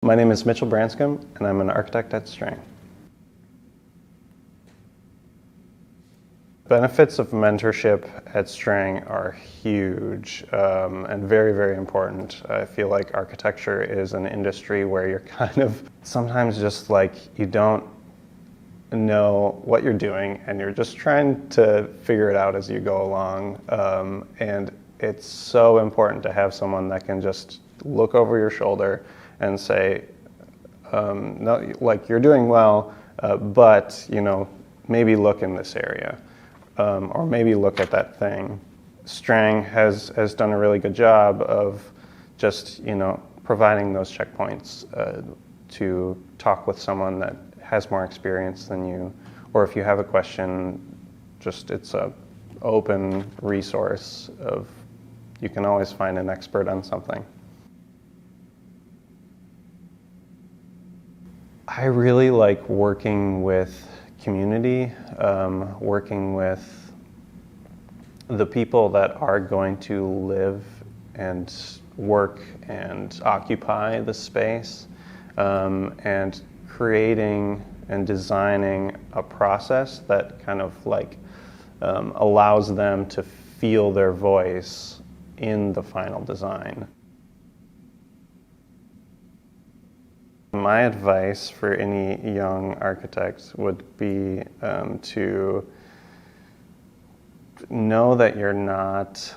My name is Mitch Branscombe, and I'm an architect at Strang. Benefits of mentorship at Strang are huge and very, very important. I feel like architecture is an industry where you're kind of sometimes just like you don't know what you're doing and you're just trying to figure it out as you go along. And it's so important to have someone that can just look over your shoulder and say, no, like you're doing well, but maybe look in this area. Or maybe look at that thing. Strang has done a really good job of just, providing those checkpoints to talk with someone that has more experience than you. Or if you have a question, it's a open resource of, you can always find an expert on something. I really like working with community, working with the people that are going to live and work and occupy the space, and creating and designing a process that kind of allows them to feel their voice in the final design. My advice for any young architect would be to know that you're not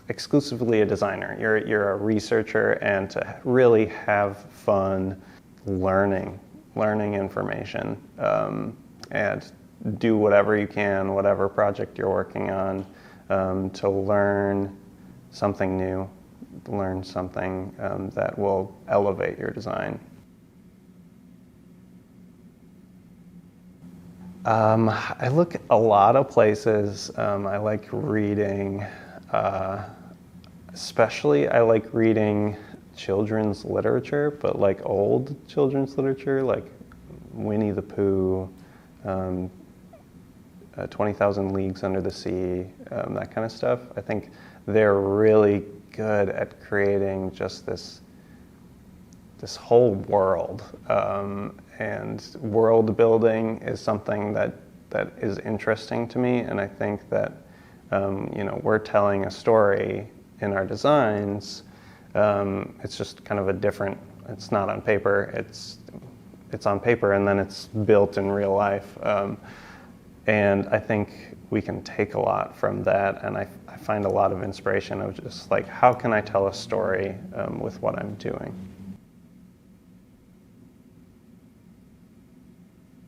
exclusively a designer. You're a researcher, and to really have fun learning information, and do whatever you can, whatever project you're working on, to learn something new, learn something that will elevate your design. I look a lot of places. I like reading, especially I like reading children's literature, but like old children's literature, like Winnie the Pooh, 20,000 Leagues Under the Sea, that kind of stuff. I think they're really good at creating just this whole world. And world building is something that is interesting to me, and I think that we're telling a story in our designs. It's just kind of a different. It's not on paper. It's on paper, and then it's built in real life. And I think we can take a lot from that, and I find a lot of inspiration of just like, how can I tell a story with what I'm doing?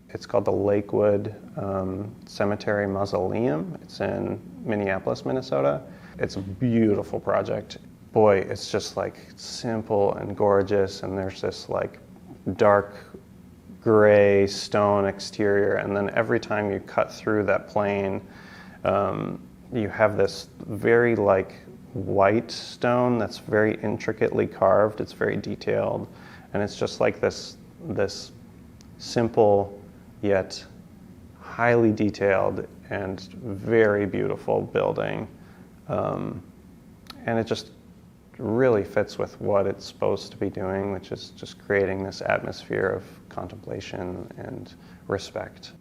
It's called the Lakewood Cemetery Mausoleum. It's in Minneapolis, Minnesota. It's a beautiful project. Boy, it's just like simple and gorgeous, and there's this like dark gray stone exterior, and then every time you cut through that plane, you have this very like white stone that's very intricately carved. It's very detailed, and it's just like this simple yet highly detailed and very beautiful building. And it just really fits with what it's supposed to be doing, which is just creating this atmosphere of contemplation and respect.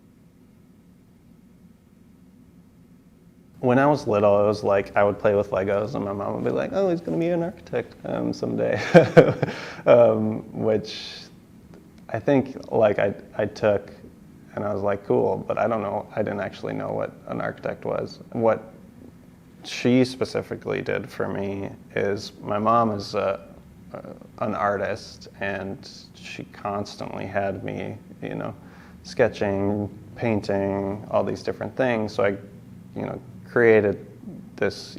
When I was little, it was like I would play with Legos, and my mom would be like, "Oh, he's going to be an architect someday," which I think like I took. And I was like, cool, but I don't know, I didn't actually know what an architect was. What she specifically did for me is, my mom is an artist, and she constantly had me, sketching, painting, all these different things. So I, created this,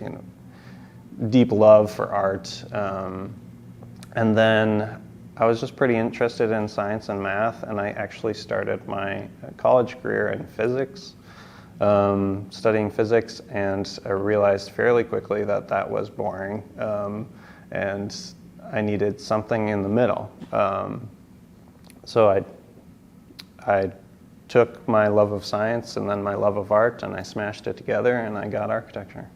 deep love for art. And then I was just pretty interested in science and math, and I actually started my college career in physics, studying physics, and I realized fairly quickly that that was boring, and I needed something in the middle. So I took my love of science and then my love of art, and I smashed it together, and I got architecture.